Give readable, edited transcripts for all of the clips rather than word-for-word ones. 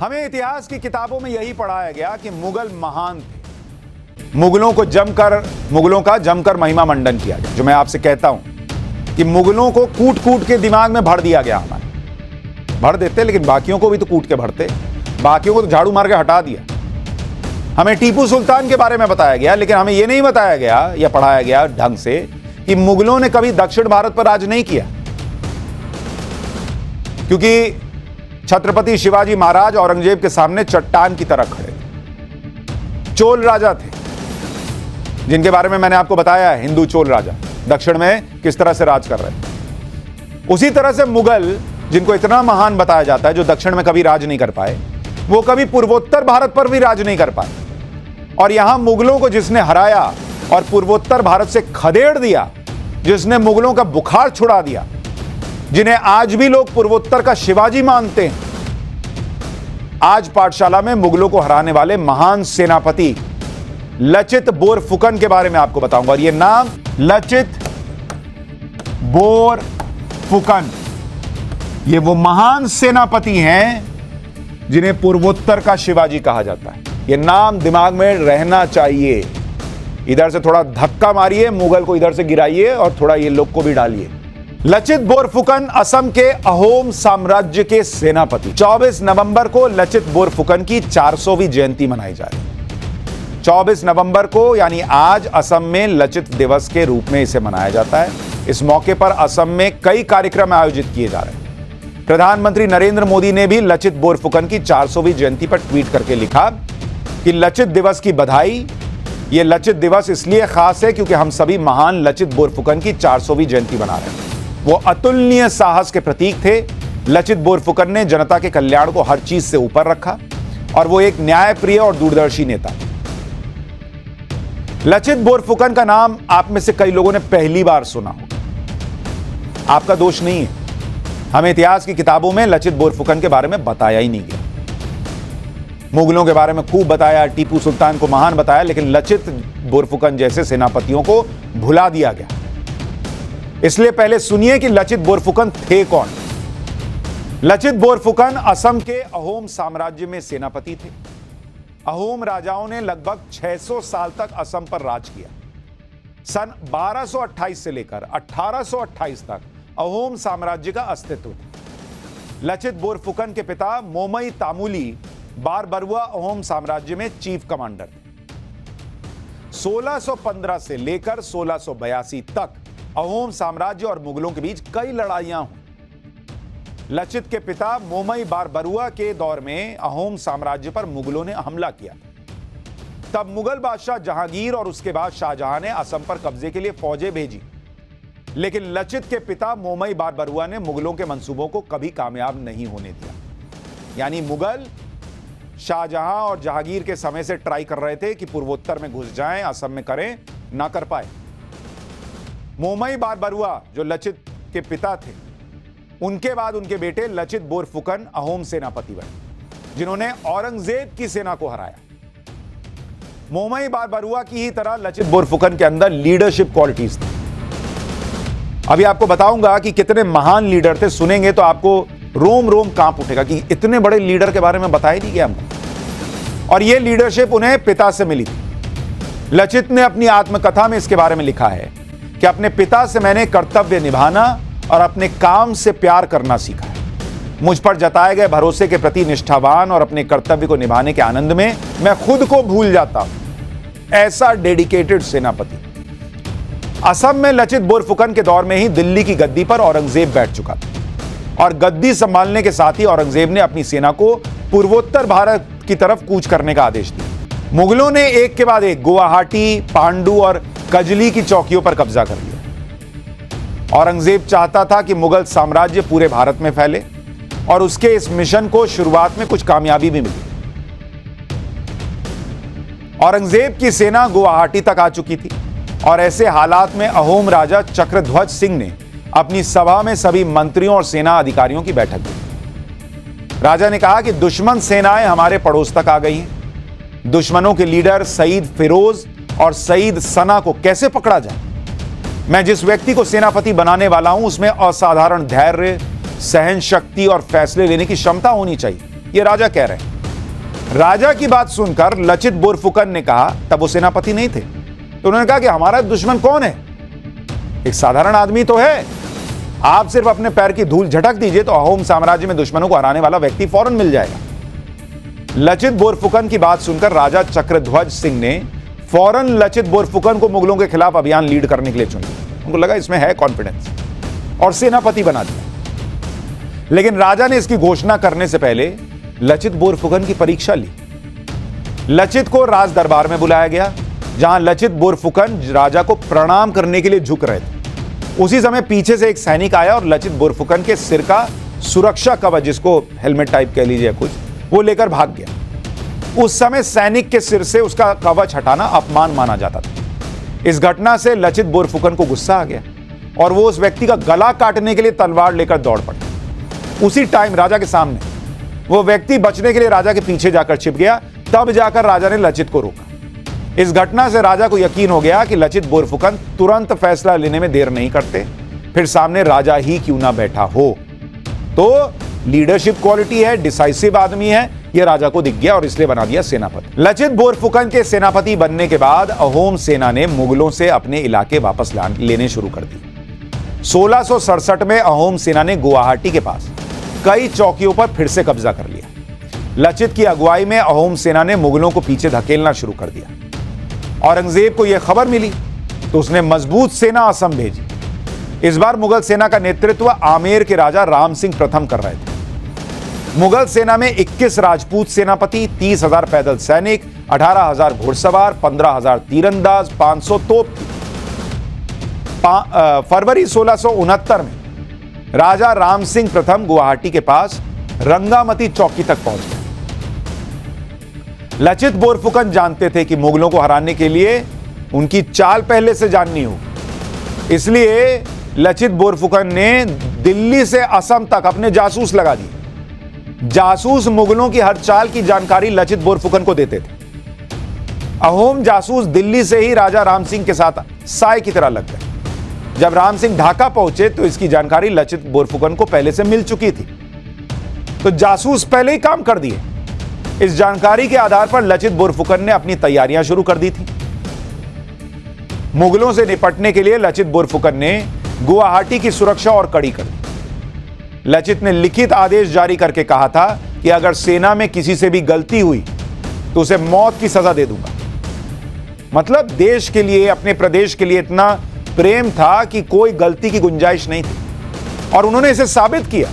हमें इतिहास की किताबों में यही पढ़ाया गया कि मुगल महान थे। मुगलों का जमकर महिमा मंडन किया गया। जो मैं आपसे कहता हूं कि मुगलों को कूट कूट के दिमाग में भर दिया गया। हमारे भर देते, लेकिन बाकियों को भी तो कूट के भरते। बाकियों को तो झाड़ू मार के हटा दिया। हमें टीपू सुल्तान के बारे में बताया गया, लेकिन हमें यह नहीं बताया गया या पढ़ाया गया ढंग से कि मुगलों ने कभी दक्षिण भारत पर राज नहीं किया, क्योंकि छत्रपति शिवाजी महाराज औरंगजेब के सामने चट्टान की तरह खड़े थे। चोल राजा थे, जिनके बारे में मैंने आपको बताया है, हिंदू चोल राजा दक्षिण में किस तरह से राज कर रहे थे। उसी तरह से मुगल, जिनको इतना महान बताया जाता है, जो दक्षिण में कभी राज नहीं कर पाए, वो कभी पूर्वोत्तर भारत पर भी राज नहीं कर पाए। और यहां मुगलों को जिसने हराया और पूर्वोत्तर भारत से खदेड़ दिया, जिसने मुगलों का बुखार छुड़ा दिया, जिन्हें आज भी लोग पूर्वोत्तर का शिवाजी मानते हैं, आज पाठशाला में मुगलों को हराने वाले महान सेनापति लचित बोरफुकन के बारे में आपको बताऊंगा। और यह नाम लचित बोरफुकन, ये वो महान सेनापति हैं जिन्हें पूर्वोत्तर का शिवाजी कहा जाता है। यह नाम दिमाग में रहना चाहिए। इधर से थोड़ा धक्का मारिए, मुगल को इधर से गिराइए और थोड़ा ये लोग को भी डालिए। लचित बोरफुकन असम के अहोम साम्राज्य के सेनापति। 24 नवंबर को लचित बोरफुकन की 400वीं जयंती मनाई जा रही है। 24 नवंबर को यानी आज असम में लचित दिवस के रूप में इसे मनाया जाता है। इस मौके पर असम में कई कार्यक्रम आयोजित किए जा रहे हैं। प्रधानमंत्री नरेंद्र मोदी ने भी लचित बोरफुकन की 400वीं जयंती पर ट्वीट करके लिखा कि लचित दिवस की बधाई। यह लचित दिवस इसलिए खास है क्योंकि हम सभी महान लचित बोरफुकन की 400वीं जयंती मना रहे हैं। वो अतुलनीय साहस के प्रतीक थे। लचित बोरफुकन ने जनता के कल्याण को हर चीज से ऊपर रखा और वो एक न्यायप्रिय और दूरदर्शी नेता। लचित बोरफुकन का नाम आप में से कई लोगों ने पहली बार सुना होगा। आपका दोष नहीं है। हमें इतिहास की किताबों में लचित बोरफुकन के बारे में बताया ही नहीं गया। मुगलों के बारे में खूब बताया, टीपू सुल्तान को महान बताया, लेकिन लचित बोरफुकन जैसे सेनापतियों को भुला दिया गया। इसलिए पहले सुनिए कि लचित बोरफुकन थे कौन। लचित बोरफुकन असम के अहोम साम्राज्य में सेनापति थे। अहोम राजाओं ने लगभग 600 साल तक असम पर राज किया। सन 1228 से लेकर 1828 तक अहोम साम्राज्य का अस्तित्व था। लचित बोरफुकन के पिता मोमई तामुली बारबरुआ अहोम साम्राज्य में चीफ कमांडर थे। 1615 से लेकर 1682 तक अहोम साम्राज्य और मुगलों के बीच कई लड़ाइयां हुई। लचित के पिता मोमई बारबरुआ के दौर में अहोम साम्राज्य पर मुगलों ने हमला किया। तब मुगल बादशाह जहांगीर और उसके बाद शाहजहां ने असम पर कब्जे के लिए फौजें भेजी, लेकिन लचित के पिता मोमई बारबरुआ ने मुगलों के मंसूबों को कभी कामयाब नहीं होने दिया। यानी मुगल शाहजहां और जहांगीर के समय से ट्राई कर रहे थे कि पूर्वोत्तर में घुस जाएं, असम में करें, ना कर पाए। मोमई बारबरुआ जो लचित के पिता थे, उनके बाद उनके बेटे लचित बोरफुकन अहोम सेनापति बने, जिन्होंने औरंगजेब की सेना को हराया। मोमई बारबरुआ की ही तरह लचित बोरफुकन के अंदर लीडरशिप क्वालिटीज थी। अभी आपको बताऊंगा कि कितने महान लीडर थे। सुनेंगे तो आपको रोम रोम कांप उठेगा कि इतने बड़े लीडर के बारे में बताया नहीं गया हमको। और यह लीडरशिप उन्हें पिता से मिली थी। लचित ने अपनी आत्मकथा में इसके बारे में लिखा है कि अपने पिता से मैंने कर्तव्य निभाना और अपने काम से प्यार करना सीखा है। मुझ पर जताए गए भरोसे के प्रति निष्ठावान और अपने कर्तव्य को निभाने के आनंद में मैं खुद को भूल जाता हूं। ऐसा डेडिकेटेड सेनापति। असम में लचित बोरफुकन के दौर में ही दिल्ली की गद्दी पर औरंगजेब बैठ चुका था और गद्दी संभालने के साथ ही औरंगजेब ने अपनी सेना को पूर्वोत्तर भारत की तरफ कूच करने का आदेश दिया। मुगलों ने एक के बाद एक गुवाहाटी, पांडु और कजली की चौकियों पर कब्जा कर लिया। औरंगजेब चाहता था कि मुगल साम्राज्य पूरे भारत में फैले और उसके इस मिशन को शुरुआत में कुछ कामयाबी भी मिली। औरंगजेब की सेना गुवाहाटी तक आ चुकी थी और ऐसे हालात में अहोम राजा चक्रध्वज सिंह ने अपनी सभा में सभी मंत्रियों और सेना अधिकारियों की बैठक की। राजा ने कहा कि दुश्मन सेनाएं हमारे पड़ोस तक आ गई हैं। दुश्मनों के लीडर सईद फिरोज और सईद सना को कैसे पकड़ा जाए। मैं जिस व्यक्ति को सेनापति बनाने वाला हूं, उसमें असाधारण धैर्य, सहन शक्ति और फैसले लेने की क्षमता होनी चाहिए। ये राजा कह रहे हैं। राजा की बात सुनकर लचित बोरफुकन ने कहा, तब वो सेनापति नहीं थे, तो उन्होंने कहा कि हमारा दुश्मन कौन है? एक साधारण आदमी तो है। आप सिर्फ अपने पैर की धूल झटक दीजिए तो अहोम साम्राज्य में दुश्मनों को हराने वाला व्यक्ति फौरन मिल जाएगा। लचित बोरफुकन की बात सुनकर राजा चक्रध्वज सिंह ने फौरन लचित बोरफुकन को मुगलों के खिलाफ अभियान लीड करने के लिए चुन लिया। उनको लगा इसमें है कॉन्फिडेंस, और सेनापति बना दिया। लेकिन राजा ने इसकी घोषणा करने से पहले लचित बोरफुकन की परीक्षा ली। लचित को राज दरबार में बुलाया गया, जहां लचित बोरफुकन राजा को प्रणाम करने के लिए झुक रहे थे। उसी समय पीछे से एक सैनिक आया और लचित बोरफुकन के सिर का सुरक्षा कवच, जिसको हेलमेट टाइप कह लीजिए कुछ, वो लेकर भाग गया। उस समय सैनिक के सिर से उसका कवच हटाना अपमान माना जाता था। इस घटना से लचित बोरफुकन को गुस्सा आ गया और वो उस व्यक्ति का गला काटने के लिए तलवार लेकर दौड़ पड़े। उसी टाइम राजा के सामने वो व्यक्ति बचने के लिए राजा के पीछे जाकर छिप गया। तब जाकर राजा ने लचित को रोका। इस घटना से राजा को यकीन हो गया कि लचित बोरफुकन तुरंत फैसला लेने में देर नहीं करते, फिर सामने राजा ही क्यों ना बैठा हो। तो लीडरशिप क्वालिटी है, डिसाइसिव आदमी है, यह राजा को दिख गया और इसलिए बना दिया सेनापति। लचित बोरफुकन के सेनापति बनने के बाद अहोम सेना ने मुगलों से अपने इलाके वापस लेने शुरू कर दिए। 1667 में अहोम सेना ने गुवाहाटी के पास कई चौकियों पर फिर से कब्जा कर लिया। लचित की अगुवाई में अहोम सेना ने मुगलों को पीछे धकेलना शुरू कर दिया। औरंगजेब को यह खबर मिली तो उसने मजबूत सेना असम भेजी। इस बार मुगल सेना का नेतृत्व आमेर के राजा राम सिंह प्रथम कर रहे थे। मुगल सेना में 21 राजपूत सेनापति, 30,000 पैदल सैनिक, 18,000 घुड़सवार, 15,000 तीरंदाज, 500 तोप। फरवरी 1669 में राजा राम सिंह प्रथम गुवाहाटी के पास रंगामती चौकी तक पहुंच गए। लचित बोरफुकन जानते थे कि मुगलों को हराने के लिए उनकी चाल पहले से जाननी होगी, इसलिए लचित बोरफुकन ने दिल्ली से असम तक अपने जासूस लगा दिए। जासूस मुगलों की हर चाल की जानकारी लचित बोरफुकन को देते थे। अहोम जासूस दिल्ली से ही राजा राम सिंह के साथ साय की तरह लग गए। जब राम सिंह ढाका पहुंचे तो इसकी जानकारी लचित बोरफुकन को पहले से मिल चुकी थी, तो जासूस पहले ही काम कर दिए। इस जानकारी के आधार पर लचित बोरफुकन ने अपनी तैयारियां शुरू कर दी थी। मुगलों से निपटने के लिए लचित बोरफुकन ने गुवाहाटी की सुरक्षा और कड़ी कर दी। लचित ने लिखित आदेश जारी करके कहा था कि अगर सेना में किसी से भी गलती हुई तो उसे मौत की सजा दे दूंगा। मतलब देश के लिए, अपने प्रदेश के लिए इतना प्रेम था कि कोई गलती की गुंजाइश नहीं थी, और उन्होंने इसे साबित किया।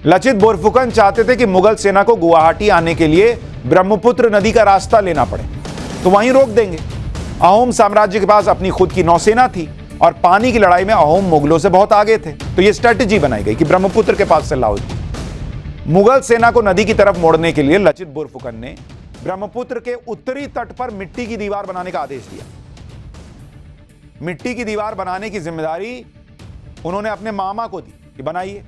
लचित बोरफुकन चाहते थे कि मुगल सेना को गुवाहाटी आने के लिए ब्रह्मपुत्र नदी का रास्ता लेना पड़े, तो वहीं रोक देंगे। अहोम साम्राज्य के पास अपनी खुद की नौसेना थी और पानी की लड़ाई में अहोम मुगलों से बहुत आगे थे, तो यह स्ट्रेटेजी बनाई गई कि ब्रह्मपुत्र के पास से लाओ। मुगल सेना को नदी की तरफ मोड़ने के लिए लचित बोरफुकन ने ब्रह्मपुत्र के उत्तरी तट पर मिट्टी की दीवार बनाने का आदेश दिया। मिट्टी की दीवार बनाने की जिम्मेदारी उन्होंने अपने मामा को दी कि बनाइए।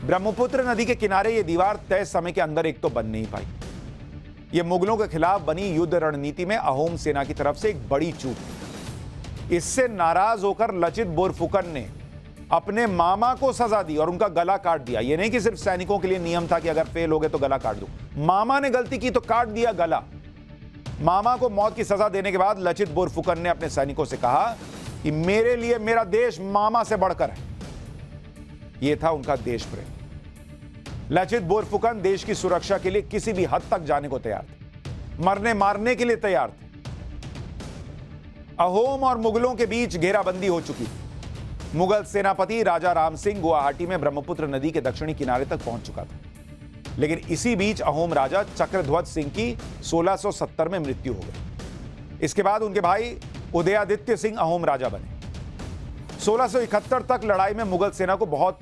ब्रह्मपुत्र नदी के किनारे यह दीवार तय समय के अंदर एक तो बन नहीं पाई। यह मुगलों के खिलाफ बनी युद्ध रणनीति में अहोम सेना की तरफ से एक बड़ी चूक। इससे नाराज होकर लचित बोरफुकन ने अपने मामा को सजा दी और उनका गला काट दिया। यह नहीं कि सिर्फ सैनिकों के लिए नियम था कि अगर फेल हो गए तो गला काट दो। मामा ने गलती की तो काट दिया गला। मामा को मौत की सजा देने के बाद लचित बोरफुकन ने अपने सैनिकों से कहा कि मेरे लिए मेरा देश मामा से बढ़कर है। यह था उनका देश प्रेम। लचित बोरफुकन देश की सुरक्षा के लिए किसी भी हद तक जाने को तैयार थे, मरने मारने के लिए तैयार थे। अहोम और मुगलों के बीच घेराबंदी हो चुकी थी। मुगल सेनापति राजा राम सिंह गुवाहाटी में ब्रह्मपुत्र नदी के दक्षिणी किनारे तक पहुंच चुका था, लेकिन इसी बीच अहोम राजा चक्रध्वज सिंह की 1670 में मृत्यु हो गई। इसके बाद उनके भाई उदयादित्य सिंह अहोम राजा बने। 1671 तक लड़ाई में मुगल सेना को बहुत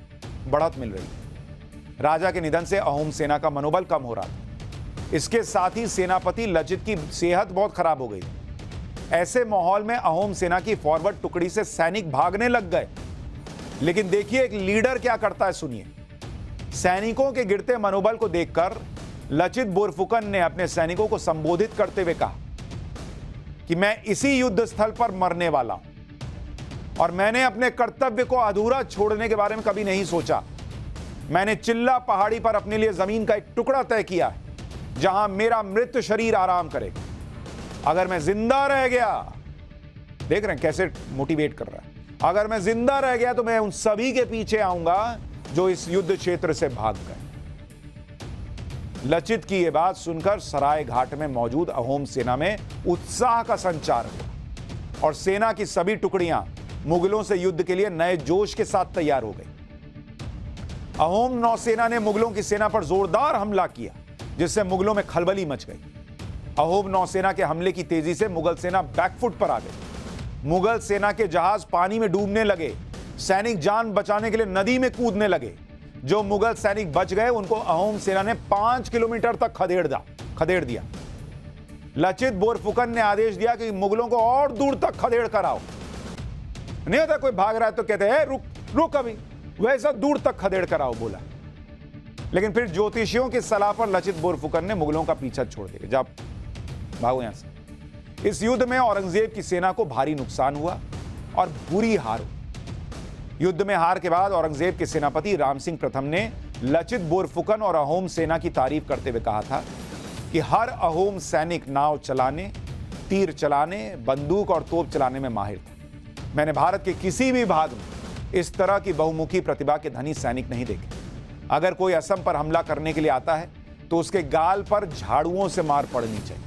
बढ़त मिल रही थी। राजा के निधन से अहोम सेना का मनोबल कम हो रहा था। इसके साथ ही सेनापति लचित की सेहत बहुत खराब हो गई। ऐसे माहौल में अहोम सेना की फॉरवर्ड टुकड़ी से सैनिक भागने लग गए। लेकिन देखिए एक लीडर क्या करता है, सुनिए। सैनिकों के गिरते मनोबल को देखकर लचित बोरफुकन ने अपने सैनिकों को संबोधित करते हुए कहा कि मैं इसी युद्ध स्थल पर मरने वाला हूं और मैंने अपने कर्तव्य को अधूरा छोड़ने के बारे में कभी नहीं सोचा। मैंने चिल्ला पहाड़ी पर अपने लिए जमीन का एक टुकड़ा तय किया है जहां मेरा मृत शरीर आराम करेगा। अगर मैं जिंदा रह गया, देख रहे हैं कैसे मोटिवेट कर रहा है, अगर मैं जिंदा रह गया तो मैं उन सभी के पीछे आऊंगा जो इस युद्ध क्षेत्र से भाग गए। लचित की यह बात सुनकर सराय घाट में मौजूद अहोम सेना में उत्साह का संचार हुआ और सेना की सभी टुकड़ियां मुगलों से युद्ध के लिए नए जोश के साथ तैयार हो गई। अहोम नौसेना ने मुगलों की सेना पर जोरदार हमला किया, जिससे मुगलों में खलबली मच गई। अहोम नौसेना के हमले की तेजी से मुगल सेना बैकफुट पर आ गई। मुगल सेना के जहाज पानी में डूबने लगे। सैनिक जान बचाने के लिए नदी में कूदने लगे। जो मुगल सैनिक बच गए उनको अहोम सेना ने 5 किलोमीटर तक खदेड़ दिया। लचित बोरफुकन ने आदेश दिया कि मुगलों को और दूर तक खदेड़ कर आओ। नहीं होता कोई भाग रहा है तो कहते हैं रुक अभी, वैसा दूर तक खदेड़ कर आओ बोला। लेकिन फिर ज्योतिषियों की सलाह पर लचित बोरफुकन ने मुगलों का पीछा छोड़ दिया। जब भागो यहां से। इस युद्ध में औरंगजेब की सेना को भारी नुकसान हुआ और बुरी हार हुई। युद्ध में हार के बाद औरंगजेब के सेनापति राम सिंह प्रथम ने लचित बोरफुकन और अहोम सेना की तारीफ करते हुए कहा था कि हर अहोम सैनिक नाव चलाने, तीर चलाने, बंदूक और तोप चलाने में माहिर था। मैंने भारत के किसी भी भाग में इस तरह की बहुमुखी प्रतिभा के धनी सैनिक नहीं देखे। अगर कोई असम पर हमला करने के लिए आता है तो उसके गाल पर झाड़ुओं से मार पड़नी चाहिए।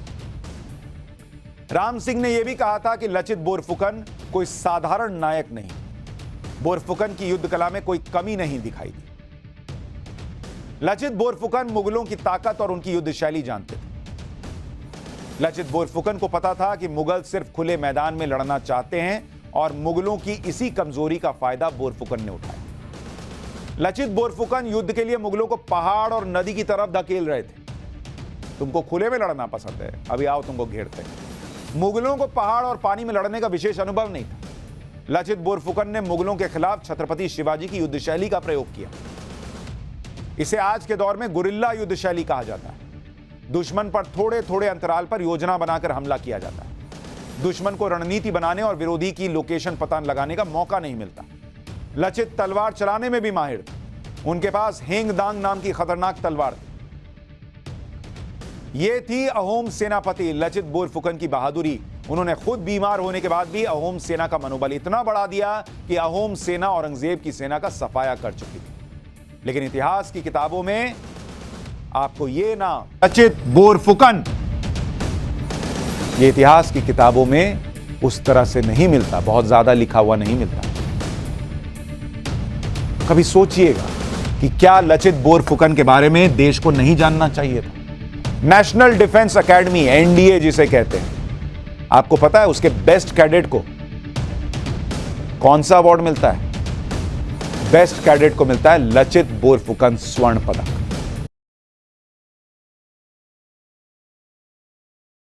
राम सिंह ने यह भी कहा था कि लचित बोरफुकन कोई साधारण नायक नहीं। बोरफुकन की युद्ध कला में कोई कमी नहीं दिखाई दी। लचित बोरफुकन मुगलों की ताकत और उनकी युद्ध शैली जानते थे। लचित बोरफुकन को पता था कि मुगल सिर्फ खुले मैदान में लड़ना चाहते हैं और मुगलों की इसी कमजोरी का फायदा बोरफुकन ने उठाया। लचित बोरफुकन युद्ध के लिए मुगलों को पहाड़ और नदी की तरफ धकेल रहे थे। तुमको खुले में लड़ना पसंद है, अभी आओ तुमको घेरते हैं। मुगलों को पहाड़ और पानी में लड़ने का विशेष अनुभव नहीं था। लचित बोरफुकन ने मुगलों के खिलाफ छत्रपति शिवाजी की युद्ध शैली का प्रयोग किया। इसे आज के दौर में गुरिल्ला युद्ध शैली कहा जाता है। दुश्मन पर थोड़े थोड़े अंतराल पर योजना बनाकर हमला किया जाता है। दुश्मन को रणनीति बनाने और विरोधी की लोकेशन पता लगाने का मौका नहीं मिलता। लचित तलवार चलाने में भी माहिर थे। उनके पास हेंग दांग नाम की खतरनाक तलवार थी। यह थी अहोम सेनापति लचित बोरफुकन की बहादुरी। उन्होंने खुद बीमार होने के बाद भी अहोम सेना का मनोबल इतना बढ़ा दिया कि अहोम सेना औरंगजेब की सेना का सफाया कर चुकी थी। लेकिन इतिहास की किताबों में आपको यह नाम लचित बोरफुकन, ये इतिहास की किताबों में उस तरह से नहीं मिलता, बहुत ज्यादा लिखा हुआ नहीं मिलता। कभी सोचिएगा कि क्या लचित बोरफुकन के बारे में देश को नहीं जानना चाहिए था। नेशनल डिफेंस एकेडमी, एनडीए जिसे कहते हैं, आपको पता है उसके बेस्ट कैडेट को कौन सा अवार्ड मिलता है? बेस्ट कैडेट को मिलता है लचित बोरफुकन स्वर्ण पदक।